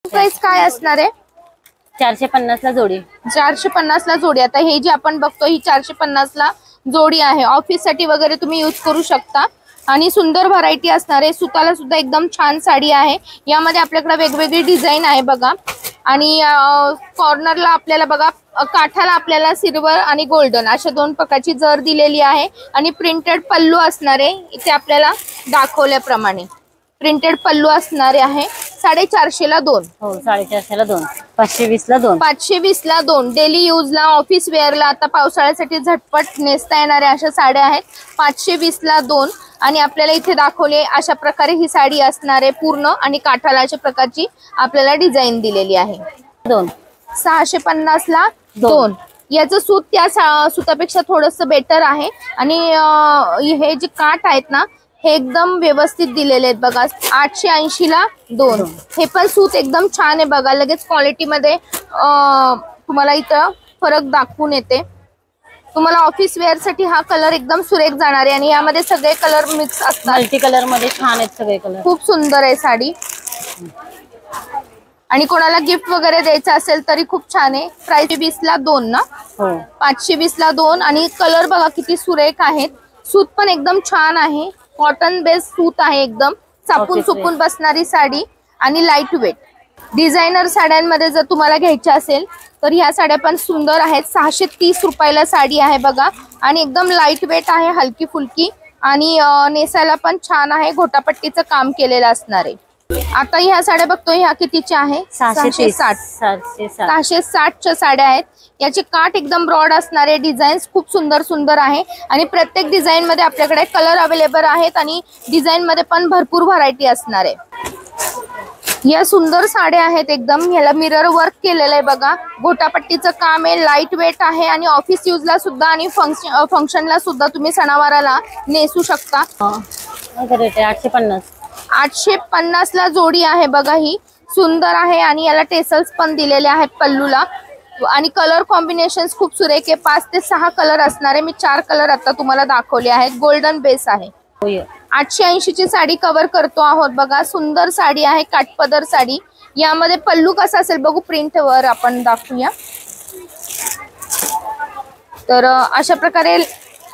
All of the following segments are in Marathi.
प्राइस काय असणार आहे? 450 ला जोडी. 450 ला जोडी. आता हे जे आपण बघतो ही 450 ला जोडी आहे. ऑफिस साठी वगैरे तुम्ही यूज करू शकता आणि सुंदर व्हरायटी असणार आहे. सुताला सुद्धा एकदम छान साडी आहे. यामध्ये आपल्याकडे वेगवेगळी डिझाइन आहे बघा. आणि कॉर्नरला आपल्याला बघा काठाला आपल्याला सिल्वर आणि गोल्डन अशा दोन प्रकारची जर दिलेली आहे आणि प्रिंटेड पल्लू असणार आहे. इथे आपल्याला दाखवल्याप्रमाणे प्रिंटेड पल्लू असणारे आहे. 450 ला 2. हो 450 ला 2. 520 ला 2. 520 ला 2. डेली यूज ला ऑफिस वेअर ला आता पावसाळ्यासाठी झटपट नेसता येणाऱ्या अशा साड्या आहेत. 520 ला 2. आणि आपल्याला इथे दाखवले अशा प्रकारे ही साडी असणार आहे पूर्ण आणि काठाला अशा प्रकारची आपल्याला डिझाइन दिलेली आहे. 2. 650 ला 2. याचं सूत त्या सुतापेक्षा थोडस बेटर आहे आणि हे जे काठ आहेत ना हे एकदम व्यवस्थित दिलेले आहेत बघा. 880 ला 2. हे पण सूत एकदम छान आहे बघा. लगेच क्वालिटी मध्ये तुम्हाला इथं फरक दाखवून येते. तुम्हाला ऑफिस वेअर साठी हा कलर एकदम सुरेख जाणार आहे आणि यामध्ये सगळे कलर मिक्स असतात. मल्टी कलर मध्ये छान आहेत सगळे कलर. खूप सुंदर आहे साडी आणि कोणाला गिफ्ट वगैरे द्यायचं असेल तरी खूप छान आहे. प्राइस 520 ला 2 ना. हो 520 ला 2. आणि कलर बघा किती सुरेख आहेत. सूत पण एकदम छान आहे. कॉटन बेस सूत आहे. एकदम चापून चुपून बसणारी साडी आणि लाईट वेट. डिझायनर साड्यांमध्ये जर तुम्हाला घ्यायच्या असेल तर ह्या साड्या पण सुंदर आहेत. 630 रुपयाला साडी आहे बघा आणि एकदम लाईट वेट आहे. हलकी फुलकी आणि नेसायला पण छान आहे. घोटापट्टीचं काम केलेलं असणार आहे. आता ह्या साड्या बघतोय ह्या कितीच्या आहे? 660. 660च्या साड्या आहेत. याचे काठ एकदम ब्रॉड असणारे. डिझाईन्स खूप सुंदर सुंदर आहे आणि प्रत्येक डिझाईन मध्ये आपल्याकडे कलर अवेलेबल आहेत आणि डिझाईन मध्ये पण भरपूर व्हरायटी असणार आहे. या सुंदर साड्या आहेत एकदम. ह्याला मिरर वर्क केलेलं आहे बघा. गोटापट्टीचं काम आहे. लाईट वेट आहे आणि ऑफिस यूजला सुद्धा आणि फंक्शनला सुद्धा तुम्ही सणावाराला नेसू शकता. 850. 850 ला जोडी आहे बघा. ही सुंदर आहे आणि याला टेसल्स पण दिलेले आहेत पल्लूला आणि कलर कॉम्बिनेशन्स खूप सुरेख आहे. 5 ते 6 कलर असणार आहे. मी 4 कलर आता तुम्हाला दाखवले आहेत. गोल्डन बेस आहे. 880 ची साडी कव्हर करतो आहोत बघा. सुंदर साडी आहे. काठपदर साडी. यामध्ये पल्लू कसा असेल बघू. प्रिंट वर आपण दाखवूया. तर अशा प्रकारे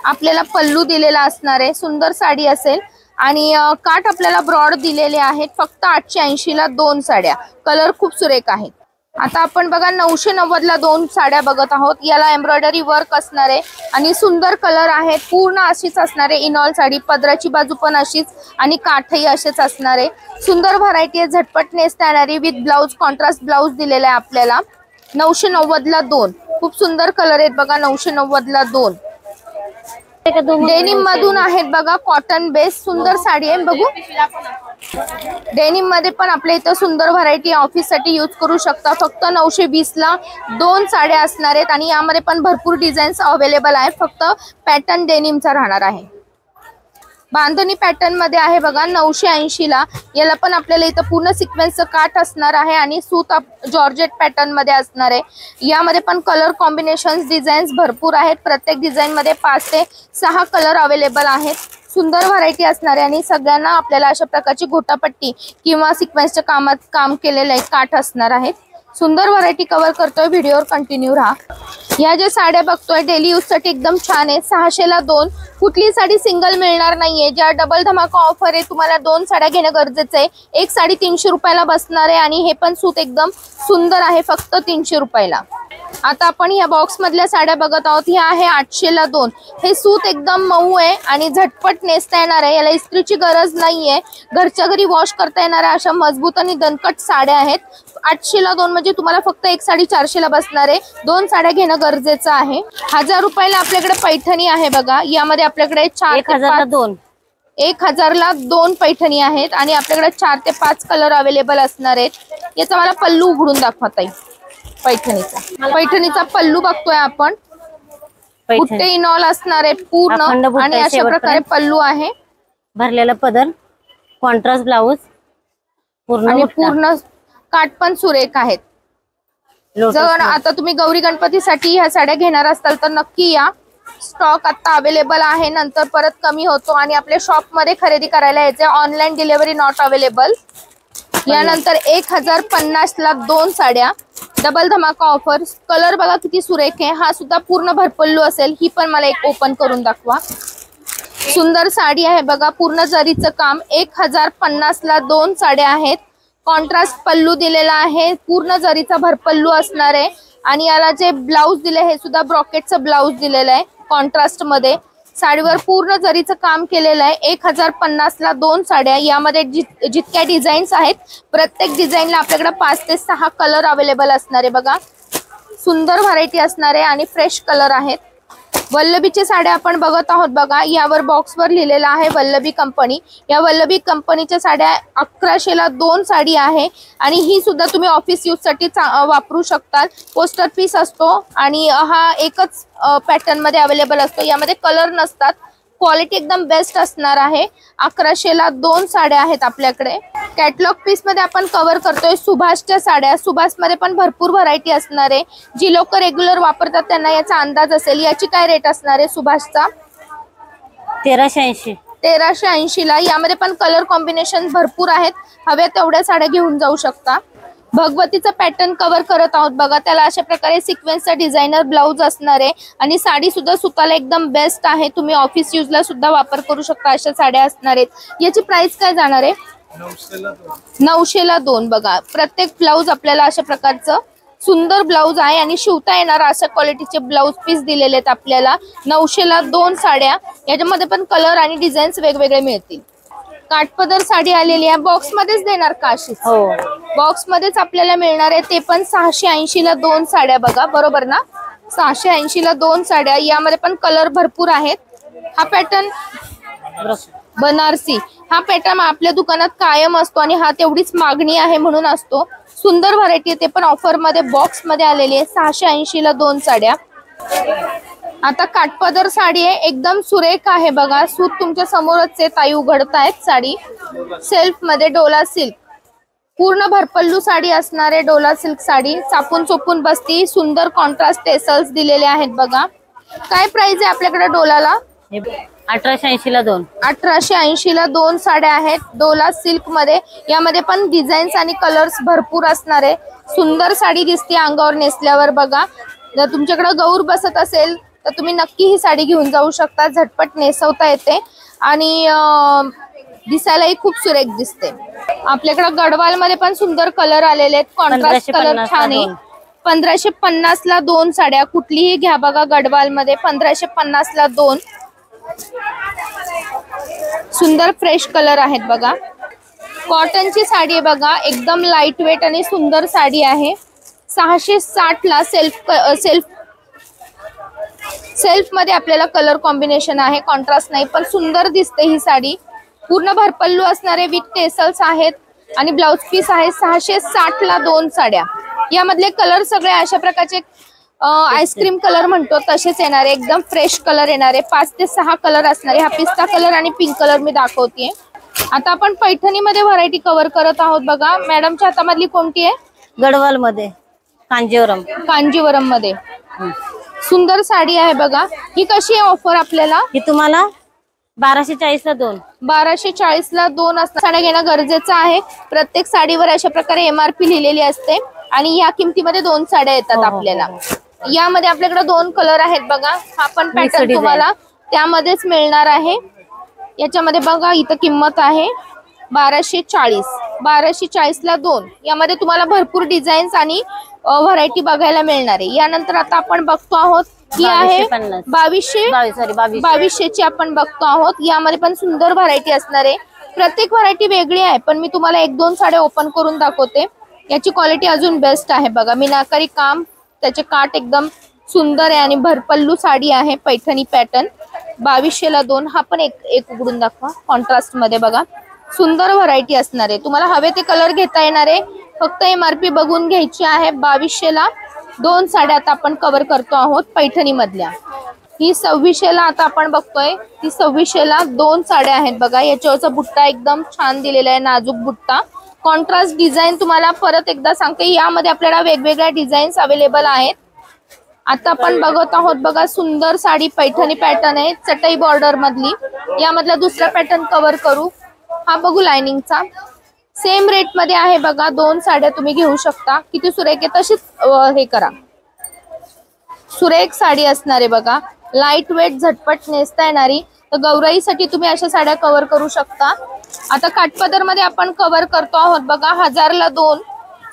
आपल्याला पल्लू दिलेला असणार आहे. सुंदर साडी असेल आणि काठ आपल्याला ब्रॉड दिलेले आहेत. फक्त 880 ला 2 साड्या. कलर खूप सुरेख आहेत. आता आपण बघा 990 ला 2 साड्या बघत आहोत. याला एम्ब्रॉयडरी वर्क असणार आहे आणि सुंदर कलर आहेत. पूर्ण अशीच असणार आहे इनॉल साडी. पदराची बाजू पण अशीच आणि काठही असेच असणार आहे. सुंदर व्हरायटी आहे. झटपट नेसता येणारी विथ ब्लाउज. कॉन्ट्रास्ट ब्लाउज दिलेला आहे आपल्याला. 990 ला 2. खूप सुंदर कलर आहेत बघा. 990 ला 2. डेनिम मधून आहेत बघा. कॉटन बेस सुंदर साडी आहे बघू. डेनिम मध्ये पण आपल्या इथं सुंदर व्हरायटी ऑफिस साठी यूज करू शकता. फक्त 920 ला 2 साड्या असणार आहेत आणि यामध्ये पण भरपूर डिझाईन्स अवेलेबल आहेत. फक्त पॅटर्न डेनिमचा राहणार आहे. बांधणी पॅटर्न मध्ये आहे बघा. 980 ला. याला पण आपल्याला इथं पूर्ण सिक्वेन्सचं काठ असणार आहे आणि सूत जॉर्जेट पॅटर्न मध्ये असणार आहे. यामध्ये पण कलर कॉम्बिनेशन्स डिझाईन्स भरपूर आहेत. प्रत्येक डिझाईन मध्ये 5 ते 6 कलर अवेलेबल आहेत. सुंदर व्हरायटी असणार आहे आणि सगळ्यांना आपल्याला अशा प्रकारची घोटापट्टी किंवा सिक्वेन्सच्या कामात काम केलेले काठ असणार आहेत. सुंदर व्हरायटी कव्हर करतोय. व्हिडिओवर कंटिन्यू राहा. ह्या ज्या साड्या बघतोय डेली यूज साठी एकदम छान आहे. 600 ला 2. कुठली साडी सिंगल मिळणार नाहीये. ज्या डबल धमाका ऑफर आहे तुम्हाला 2 साड्या घेणं गरजेचं आहे. एक साडी 300 रुपयाला बसणार आहे आणि हे पण सूत एकदम सुंदर आहे. फक्त 300 रुपयाला. आता आपण या बॉक्स मधल्या साड्या बघत आहोत. ह्या आहे 800 ला 2. हे सूत एकदम मऊ आहे आणि झटपट नेसता येणार आहे. याला इस्त्रीची गरज नाहीये. घरच्या घरी वॉश करता येणाऱ्या अशा मजबूत आणि दणकट साड्या आहेत. 800 ला 2 म्हणजे तुम्हाला फक्त एक साडी 400 ला बसणार आहे. 2 साड्या घेणं गरजेचं आहे. 1000 रुपयाला आपल्याकडे पैठणी आहे बघा. यामध्ये आपल्याकडे 4 ते 5 ला 2. 1000 ला 2 पैठणी आहेत आणि आपल्याकडे 4 ते 5 कलर अवेलेबल असणार आहेत. याचा मला पल्लू उघडून दाखवता येईल. पैठणीचा पल्लू बघतोय आपण. बुट्टे इनॉल असणार आहे पूर्ण आणि अशा प्रकारे पल्लू आहे. भरलेला पदर. Contrast blouse. पूर्ण काठ पण सुरेख आहेत. जर आता तुम्ही गौरी गणपतीसाठी ह्या साड्या घेणार असाल तर नक्की या. स्टॉक आता अवेलेबल आहे. नंतर परत कमी होतो आणि आपल्या शॉप मध्ये खरेदी करायला यायचे. Online delivery not available. यानंतर 1050 ला 2 साड्या, डबल धमाका ऑफर. कलर बघा किती सुरेख आहे. हा सुद्धा पूर्ण भरपल्लू असेल. ही पण मला एक ओपन करून दाखवा. सुंदर साडी आहे बघा, पूर्ण जरीचं काम. 1050 ला 2 साड्या आहेत. कॉन्ट्रास्ट पल्लू दिलेला आहे, पूर्ण जरीचा भरपल्लू असणार आहे. आणि याला जे ब्लाउज दिले हे सुद्धा ब्रॉकेटचं ब्लाउज दिलेलं आहे कॉन्ट्रास्ट मध्ये. साडीवर पूर्ण जरीचं काम केलेलं आहे. 1050 ला 2 साड्या. यामध्ये जितक्या डिझाईन्स आहेत प्रत्येक डिझाईनला आपल्याकडे 5 ते 6 कलर अवेलेबल असणार आहे बघा. सुंदर व्हरायटी असणार आहे आणि फ्रेश कलर आहेत. वल्लभीचे साड्या आपण बघत आहोत बघा. यावर बॉक्सवर लिहिलेलं आहे वल्लभी कंपनी. या वल्लभी कंपनीच्या साड्या 1100 ला 2 साडी आहे. आणि ही सुद्धा तुम्ही ऑफिस यूज साठी वापरू शकता. पोस्टर पीस असतो आणि हा एकच पॅटर्न मध्ये अवेलेबल असतो. यामध्ये कलर नसतात. क्वालिटी एकदम बेस्ट असणार आहे. 1100 ला 2 साड्या आहेत आपल्याकडे. कॅटलॉग पीस मध्ये आपण कव्हर करतोय सुभाषच्या साड्या. सुभाष मध्ये पण भरपूर व्हरायटी असणार आहे. जी लोक रेग्युलर वापरतात त्यांना याचा अंदाज असेल. याची काय रेट असणार आहे सुभाषचा? 1380. 1380 ला. यामध्ये पण कलर कॉम्बिनेशन भरपूर आहेत. हव्या तेवढ्या साड्या घेऊन जाऊ शकता. भगवतीचा पॅटर्न कव्हर करत आहोत बघा. त्याला अशा प्रकारे सिक्वेन्सचा डिझायनर ब्लाउज असणार आहे. आणि साडी सुद्धा सुताला एकदम बेस्ट आहे. तुम्ही ऑफिस यूजला सुद्धा वापर करू शकता अशा साड्या असणार आहेत. याची प्राइस काय जाणार आहे? 900 ला 2 बघा. प्रत्येक ब्लाउज आपल्याला अशा प्रकारचं सुंदर ब्लाउज आहे आणि शिवता येणार अशा क्वालिटीचे ब्लाउज पीस दिलेले आहेत आपल्याला. 900 ला 2 साड्या. याच्यामध्ये पण कलर आणि डिझाईन्स वेगवेगळे मिळतील. काठपदर साडी आलेली आहे. बॉक्स मध्येच देणार का अशी? हो, बॉक्स मध्येच आपल्याला मिळणार आहे. ते पण 680 ला 2 साड्या बघा. बरोबर ना? 680 ला 2 साड्या. यामध्ये पण कलर भरपूर आहेत. हा पॅटर्न बनारसी. हा पॅटर्न आपल्या दुकानात कायम असतो आणि हा तेवढीच मागणी आहे म्हणून असतो. सुंदर व्हरायटी आहे. ते पण ऑफर मध्ये बॉक्स मध्ये आलेली आहे. 680 ला 2 साड्या. आता काठपदर साडी आहे. एकदम सुरेख आहे बघा. सूत तुमच्या समोरच आहे. ताई उघडतायत साडी. सेल्फ मध्ये डोला सिल्क. पूर्ण भरपल्लू साडी असणार आहे. डोला सिल्क साडी चापून चोपून बसती. सुंदर कॉन्ट्रास्ट टेसल्स दिलेले आहेत बघा. काय प्राइस आहे आपल्याकडे डोलाला? 1880 ला 2. 1880 ला 2 साड्या आहेत. डोला सिल्क मध्ये. यामध्ये पण डिझाईन्स आणि कलर्स भरपूर असणार आहे. सुंदर साडी दिसते अंगावर नेसल्यावर बघा. जर तुमच्याकडे गौर बसत असेल तर तुम्ही नक्की ही साडी घेऊन जाऊ शकता. झटपट नेसवता येते आणि दिसायलाही खूप सुरेख दिसते. आपल्याकडे गडवाल मध्ये पण सुंदर कलर आलेले आहेत. कॉन्ट्रास्ट कलर छान आहे. 1550 ला 2 साड्या. कुठलीही घ्या बघा गडवाल मध्ये. 1550 ला 2. सुंदर फ्रेश कलर आहेत बघा. कॉटनची साडी आहे बघा. एकदम लाईट वेट आणि सुंदर साडी आहे. 660 ला सेल्फ मध्ये आपल्याला कलर कॉम्बिनेशन आहे. कॉन्ट्रास्ट नाही पण सुंदर दिसते ही साडी. पूर्ण भरपल्लू असणारे विथ टेसल्स आहेत आणि ब्लाउज पीस आहे. 660 ला 2 साड्या. यामधले कलर सगळे अशा प्रकारचे आईस्क्रीम कलर म्हणतो तसेच येणारे. एकदम फ्रेश कलर येणारे. 5 ते 6 कलर असणारे. हा पिस्ता कलर आणि पिंक कलर मी दाखवते. आता आपण पैठणी मध्ये व्हरायटी कव्हर करत आहोत बघा. मॅडमच्या हातामधली कोणती आहे? गडवाल मध्ये कांजीवरम. कांजीवरम मध्ये सुंदर साडी आहे बघा. ही कशी आहे ऑफर आपल्याला? ही तुम्हाला 1240 ला 2. 1240 ला 2 असणार. साड्या घेणं गरजेचं आहे. प्रत्येक साडीवर अशा प्रकारे MRP लिहिलेली असते आणि या किमतीमध्ये 2 साड्या येतात आपल्याला. यामध्ये आपल्याकडे 2 कलर आहेत बघा. हा पण पॅटर्न तुम्हाला त्यामध्येच मिळणार आहे. याच्यामध्ये बघा इथं किंमत आहे 1240. 1240 ला 2. यामध्ये तुम्हाला भरपूर डिझाईन्स आणि व्हरायटी बघायला मिळणार आहे. यानंतर आता आपण बघतो आहोत ही आहे 2200 ची आपण बघतो आहोत. यामध्ये पण सुंदर व्हरायटी असणार आहे. प्रत्येक व्हरायटी वेगळी आहे पण मी तुम्हाला 1-2 साड्या ओपन करून दाखवते. याची क्वालिटी अजून बेस्ट आहे बघा. मीनाकारी काम. त्याचे काठ एकदम सुंदर आहे आणि भरपल्लू साडी आहे. पैठणी पॅटर्न. 2200 ला 2. हा पण एक उघडून दाखवा. कॉन्ट्रास्ट मध्ये बघा. सुंदर व्हरायटी असणार आहे. तुम्हाला हवे ते कलर घेता येणार आहे. फक्त MRP बघून घ्यायची आहे. 2200 ला 2 साड्या आता आपण कव्हर करतो आहोत पैठणी मधल्या. ही 2600 ला आता आपण बघतोय. ती 2600 ला 2 साड्या आहेत बघा. याच्यावरचा बुट्टा एकदम छान दिलेला आहे. नाजूक बुट्टा. कॉन्ट्रास्ट डिझाईन तुम्हाला परत एकदा सांगते. यामध्ये आपल्याला वेगवेगळ्या डिझाईन्स अवेलेबल आहेत. आता आपण बघत आहोत बघा. सुंदर साडी पैठणी पॅटर्न आहे. चटई बॉर्डर मधली. यामधला दुसरा पॅटर्न कव्हर करू. हा बघू लाइनिंगचा. सेम रेट मध्ये आहे बघा, 2 साड्या तुम्ही घेऊ शकता. किती सुरेख आहे, तशीच हे करा. सुरेख साडी असणार आहे बघा, लाईट वेट, झटपट नेसता येणारी. तर गौराईसाठी तुम्ही अशा साड्या कव्हर करू शकता. आता काठपदर मध्ये आपण कव्हर करतो आहोत बघा, 1000ला 2.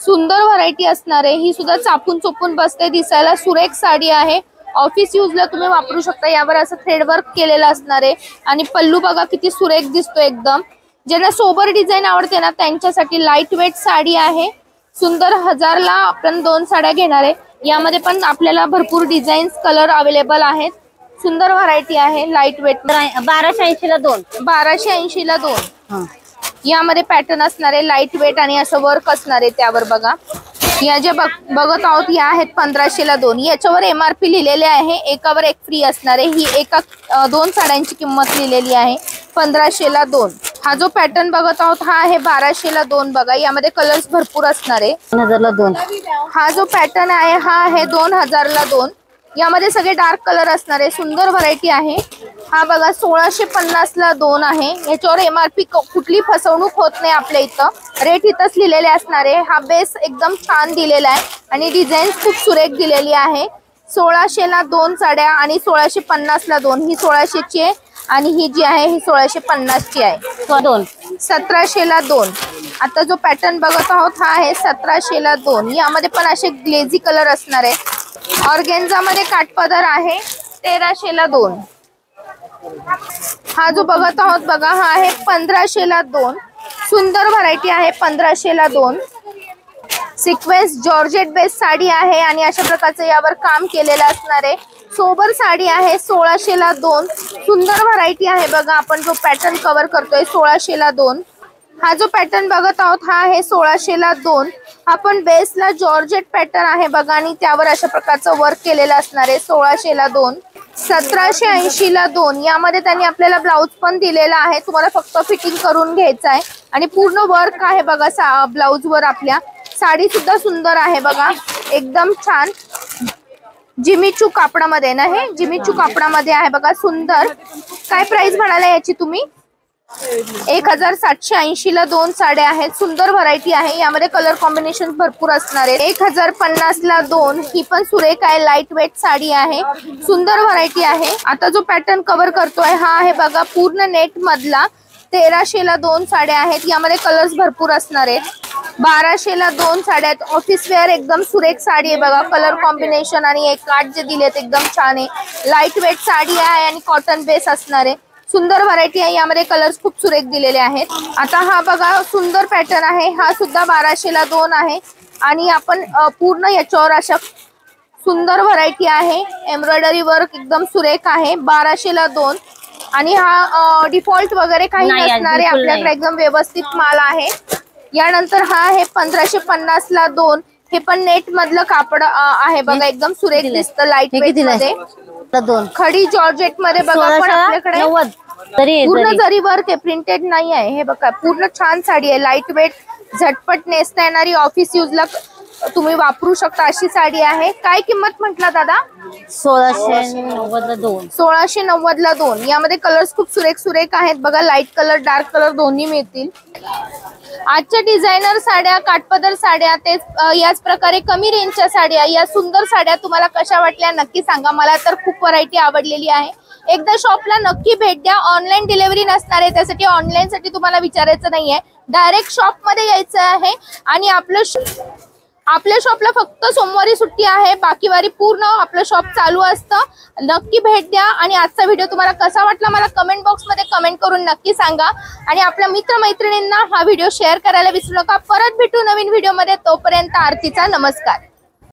सुंदर व्हरायटी असणार आहे. ही सुद्धा चापून चोपून बसते, दिसायला सुरेख साडी आहे. ऑफिस यूजला तुम्ही वापरू शकता. यावर असं थ्रेडवर्क केलेलं असणार आहे आणि पल्लू बघा किती सुरेख दिसतो एकदम. ज्यांना सोबर डिझाईन आवडते ना त्यांच्यासाठी लाईट वेट साडी आहे. सुंदर 1000ला आपण 2 साड्या घेणार आहे. यामध्ये पण आपल्याला भरपूर डिझाईन्स, कलर अवेलेबल आहेत. सुंदर व्हरायटी आहे, लाईट वेट. 1280ला 2. 1280ला 2. यामध्ये पॅटर्न असणार आहे, लाईट वेट आणि असं वर्क असणार आहे त्यावर बघा. या जे बघत आहोत या आहेत 1500ला 2. याच्यावर MRP लिहिलेले आहे, एकावर एक फ्री असणार आहे. ही एका 2 साड्यांची किंमत लिहिलेली आहे 1500ला 2. हा जो पॅटर्न बघत आहोत हा आहे 1200ला 2 बघा. यामध्ये कलर्स भरपूर असणार आहे. 2000ला 2. हा जो पॅटर्न आहे हा आहे 2000ला 2. यामध्ये सगळे डार्क कलर असणार आहे. सुंदर व्हरायटी आहे. हा बघा 1650ला 2 आहे. याच्यावर MRP कुठली फसवणूक होत नाही आपल्या इथं. रेट इथंच लिहिलेले असणार आहे. हा बेस एकदम छान दिलेला आहे आणि डिझाईन खूप सुरेख दिलेली आहे. 1600ला 2 साड्या आणि 1650ला 2. ही 1600ची आहे आणि ही जी आहे ही 1650ची आहे. 2. 1700ला 2. आता जो पॅटर्न बघत आहोत हा आहे 1700ला 2. यामध्ये पण असे ग्लेझी कलर असणार आहे. ऑर्गेन्झा मध्ये काठपदर आहे 1300ला 2. हा जो बघत आहोत बघा हा आहे 1500ला 2. सुंदर व्हरायटी आहे 1500ला 2. सिक्वेन्स जॉर्जेट बेस साडी आहे आणि अशा प्रकारचं यावर काम केलेलं असणार आहे. सोबर साडी आहे 1600ला 2. सुंदर व्हरायटी आहे बघा. आपण जो पॅटर्न कव्हर करतोय 1600ला 2. हा जो पॅटर्न बघत आहोत हा आहे 1600ला 2. हा पण बेसला जॉर्जेट पॅटर्न आहे बघा आणि त्यावर अशा प्रकारचं वर्क केलेलं असणार आहे 1600ला 2. 1780ला 2. यामध्ये त्यांनी आपल्याला ब्लाउज पण दिलेला आहे. तुम्हाला फक्त फिटिंग करून घ्यायचं आहे आणि पूर्ण वर्क आहे बघा ब्लाउज वर. आपल्या साडी सुद्धा सुंदर आहे बघा, एकदम छान. जिमीचू कापडामध्ये ना, हे जिमीचू कापडामध्ये आहे बघा, सुंदर. काय प्राइस म्हणाला याची तुम्ही? 1780ला 2 साड्या आहेत. सुंदर व्हरायटी आहे. यामध्ये कलर कॉम्बिनेशन भरपूर असणार आहे. 1050ला 2. ही पण सुरेख आहे, लाईट वेट साडी आहे. सुंदर व्हरायटी आहे. आता जो पॅटर्न कव्हर करतोय हा आहे बघा पूर्ण नेट मधला. 1300ला 2 साड्या आहेत. यामध्ये कलर्स भरपूर असणार आहेत. 1200ला 2 साड्या आहेत. ऑफिस वेअर एकदम सुरेख साडी आहे बघा. कलर कॉम्बिनेशन आणि एक काठ जे दिलेत एकदम छान आहे. लाईट वेट साडी आहे आणि कॉटन बेस असणार आहे. सुंदर व्हरायटी आहे. यामध्ये कलर्स खूप सुरेख दिलेले आहेत. आता हा बघा सुंदर पॅटर्न आहे. हा सुद्धा 1200ला 2 आहे आणि आपण पूर्ण याच्यावर अशा सुंदर व्हरायटी आहे. एम्ब्रॉयडरी वर्क एकदम सुरेख आहे. 1200ला 2 आणि हा डिफॉल्ट वगैरे काही नसणार आहे. आपल्याकडे एकदम व्यवस्थित माल आहे. यानंतर हा आहे 1550ला 2. हे पण नेट मधलं कापड आहे बघा, एकदम सुरेख दिसतं. लाईट वेट मध्ये 2. खडी जॉर्जेट मध्ये बघा. पण आपल्याकडे 90 पूर्ण जरी वर्क आहे, प्रिंटेड नाही आहे. हे बघा पूर्ण छान साडी आहे. लाईट वेट, झटपट नेसता येणारी, ऑफिस यूजला तुम्ही वापरू शकता अशी साडी आहे. काय किंमत म्हटला दादा? 1690ला 2. 1690ला 2. यामध्ये कलर्स खूप सुरेख सुरेख आहेत बघा. लाईट कलर, डार्क कलर दोन्ही मिळतील. आजच्या डिझायनर साड्या, काठपदर साड्या, तेच याच प्रकारे कमी रेंजच्या साड्या, या सुंदर साड्या तुम्हाला कशा वाटल्या नक्की सांगा. मला तर खूप व्हरायटी आवडलेली आहे. एकदा शॉपला नक्की भेट द्या. ऑनलाईन डिलिव्हरी नसणार आहे, त्यासाठी ऑनलाईन साठी तुम्हाला विचारायचं नाहीये. डायरेक्ट शॉप मध्ये यायचं आहे आणि आपल्या शॉपला फक्त सोमवारी सुट्टी आहे. बाकी वारी पूर्ण आपलं शॉप चालू असतं. नक्की भेट द्या. आणि आजचा व्हिडिओ तुम्हाला कसा वाटला मला कमेंट बॉक्स मध्ये कमेंट करून नक्की सांगा. आणि आपल्या मित्रमैत्रिणींना हा व्हिडिओ शेअर करायला विसरू नका. परत भेटू नवीन व्हिडिओ मध्ये. तोपर्यंत आरतीचा नमस्कार.